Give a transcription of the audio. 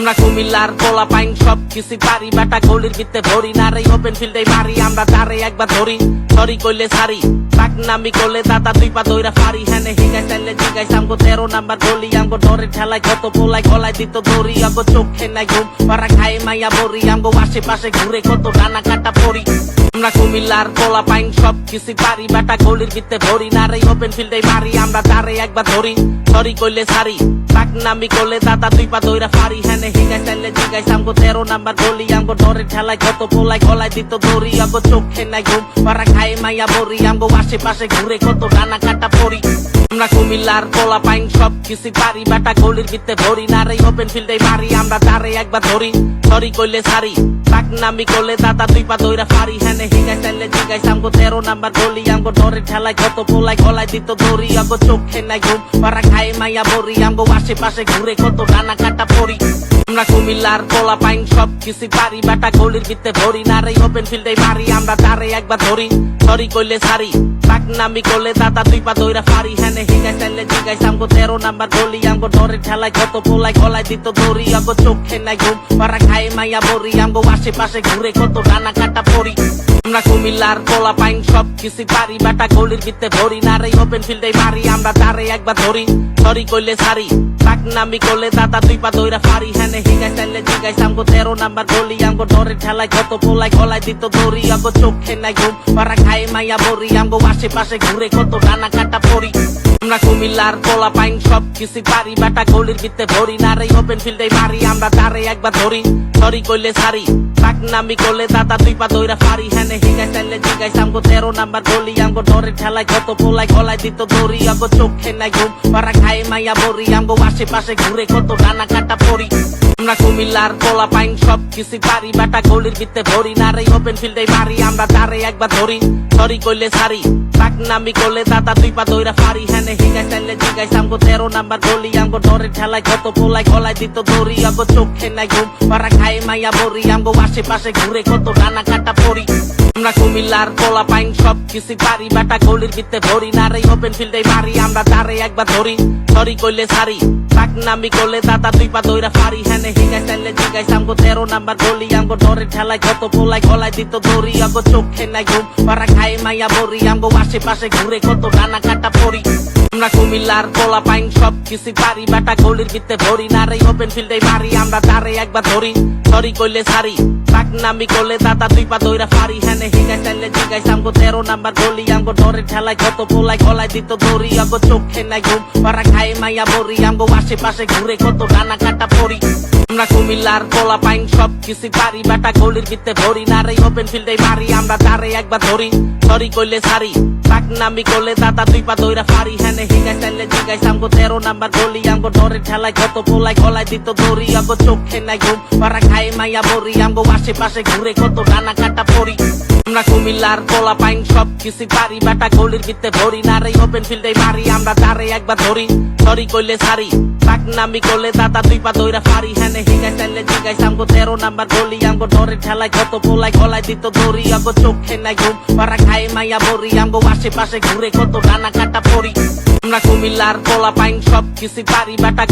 আমরা কুমিল্লার পোলা পাইন সব কিছু পারি, বেটা গলির ভিতরে ভরি না রে, ওপেন ফিল্ডে মারি আমরা তারে একবার ধরি। সরি কইলে সারি পাক নামি করলে দাদা দুই পা দইরা ফারি, হ্যানে হিগাই চাইলে জিগাই আমগো 13 নাম্বার গলি, আমগো ডরে ঠেলায় কত পোলাই গলায় দিত দড়ি, আমগো চোখে নাই ঘুম ওরা খায় মাইয়া বড়ি, আমগো আশেপাশে ঘুরে কত ডানা কাটা পড়ি। আমরা কুমিল্লার পোলা পাইন সব কিছু পারি, বেটা গলির ভিতরে ভরি না রে, ওপেন ফিল্ডে মারি আমরা তারে একবার ধরি। সরি কইলে সারি পাক নামি করলে দাদা দুই পা দইরা ফারি, হ্যানে হিগাই চাইলে জিগাই আমগো 13 নাম্বার গলি, আমগো ডরে ঠেলায় কত পোলাই গলায় দিত দড়ি, আমগো চোখে নাই ঘুম ওরা খায় মাইয়া বড়ি, আমগো আশেপাশে ঘুরে কত ডানা কাটা পড়ি। আমরা কুমিল্লার পোলা পাইন সব কিছু পারি, বেটা গলির ভিতরে ভরি না রে, ওপেন ফিল্ডে মারি আমরা তারে একবার ধরি। সরি কইলে সারি পাক নামি করলে দাদা দুই পা দইরা ফারি, হ্যানে হিগাই চাইলে জিগাই আমগো 13 নাম্বার গলি, আমগো ডরে ঠেলায় কত পোলাই গলায় দিত দড়ি, আমগো চোখে নাই ঘুম ওরা খায় মাইয়া বড়ি, আমগো আশেপাশে ঘুরে কত ডানা কাটা পড়ি। আমরা কুমিল্লার পোলা পাইন সব কিছু পারি, বেটা গলির ভিতরে ভরি না রে, ওপেন ফিল্ডে মারি আমরা তারে একবার ধরি। সরি কইলে সারি পাক নামি করলে দাদা দুই পা দইরা ফারি, হ্যানে হিগাই চাইলে জিগাই আমগো 13 নাম্বার গলি, আমগো ডরে ঠেলায় কত পোলাই গলায় দিত দড়ি, আমগো চোখে নাই ঘুম ওরা খায় মাইয়া বড়ি, আমগো আশেপাশে ঘুরে কত ডানা কাটা পড়ি। আমরা কুমিল্লার পোলা পাইন সব কিছু পারি, বেটা গলির ভিতরে ভরি না রে, ওপেন ফিল্ডে মারি আমরা তারে একবার ধরি। সরি কইলে সারি পাক নামি করলে দাদা দুই পা দইরা ফারি, হ্যানে হিগাই চাইলে জিগাই আমগো 13 নাম্বার গলি, আমগো ডরে ঠেলায় কত পোলাই গলায় দিত দড়ি, আমগো চোখে নাই ঘুম ওরা খায় মাইয়া বড়ি, আমগো আশেপাশে ঘুরে কত ডানা কাটা পড়ি। আমরা কুমিল্লার পোলা পাইন সব কিছু পারি, বেটা গলির ভিতরে ভরি না রে, ওপেন ফিল্ডে মারি আমরা তারে একবার ধরি। সরি কইলে সারি পাক নামি করলে দাদা দুই পা দইরা ফারি, হ্যানে হিগাই চাইলে জিগাই আমগো 13 নাম্বার গলি, আমগো ডরে ঠেলায় কত পোলাই গলায় দিত দড়ি, আমগো চোখে নাই ঘুম ওরা খায় মাইয়া বড়ি, আমগো আশেপাশে ঘুরে কত ডানা কাটা পড়ি। আমরা কুমিল্লার পোলা পাইন সব কিছু পারি, বেটা গলির ভিতরে ভরি না রে, ওপেন ফিল্ডে মারি আমরা তারে একবার ধরি। সরি কইলে সারি পাক নামি করলে দাদা দুই পা দইরা ফারি, হ্যানে হিগাই চাইলে জিগাই আমগো 13 নাম্বার গলি, আমগো ডরে ঠেলায় কত পোলাই গলায় দিত দড়ি, আমগো চোখে নাই ঘুম ওরা খায় মাইয়া বড়ি, আমগো আশেপাশে ঘুরে কত ডানা কাটা পড়ি। আমরা কুমিল্লার পোলা পাইন সব কিছু পারি, বেটা গলির ভিতরে ভরি না রে, ওপেন ফিল্ডে মারি আমরা তারে একবার ধরি। সরি কইলে সারি পাক নামি করলে দাদা দুই পা দইরা ফারি, হ্যানে হিগাই চাইলে জিগাই আমগো 13 নাম্বার গলি, আমগো ডরে ঠেলায় কত পোলাই গলায় দিত দড়ি, আমগো চোখে নাই ঘুম ওরা খায় মাইয়া বড়ি, আমগো আশেপাশে ঘুরে কত ডানা কাটা পড়ি। আমরা কুমিল্লার পোলা পাইন সব কিছু পারি, বেটা গলির ভিতরে ভরি না রে, ওপেন ফিল্ডে মারি আমরা তারে একবার ধরি। সরি কইলে সারি পাক নামি করলে দাদা দুই পা দইরা ফারি, হ্যানে হিগাই চাইলে জিগাই আমগো 13 নাম্বার গলি, আমগো ডরে ঠেলায় কত পোলাই গলায় দিত দড়ি, আমগো চোখে নাই ঘুম ওরা খায় মাইয়া বড়ি, আমগো আশেপাশে ঘুরে কত ডানা কাটা পড়ি। আমরা কুমিল্লার পোলা পাইন সব কিছু পারি, বেটা গলির ভিতরে ভরি না রে, ওপেন ফিল্ডে মারি আমরা তারে একবার ধরি। সরি কইলে সারি পাক নামি করলে দাদা দুই পা দইরা ফারি, হ্যানে হিগাই চাইলে জিগাই আমগো 13 নাম্বার গলি, আমগো ডরে ঠেলায় কত পোলাই গলায় দিত দড়ি, আমগো চোখে নাই ঘুম ওরা খায় মাইয়া বড়ি, আমগো আশেপাশে ঘুরে কত ডানা কাটা পড়ি। আমরা কুমিল্লার পোলা পাইন সব কিছু পারি, বেটা গলির ভিতরে ভরি না রে, ওপেন ফিল্ডে মারি আমরা তারে একবার ধরি। সরি কইলে সারি পাক নামি করলে দাদা দুই পা দইরা ফারি, হ্যানে হিগাই চাইলে জিগাই আমগো 13 নাম্বার গলি, আমগো ডরে ঠেলায় কত পোলাই গলায় দিত দড়ি, আমগো চোখে নাই ঘুম ওরা খায় মাইয়া বড়ি, আমগো আশেপাশে ঘুরে কত ডানা কাটা পড়ি। আমরা কুমিল্লার পোলা পাইন সব কিছু পারি, বেটা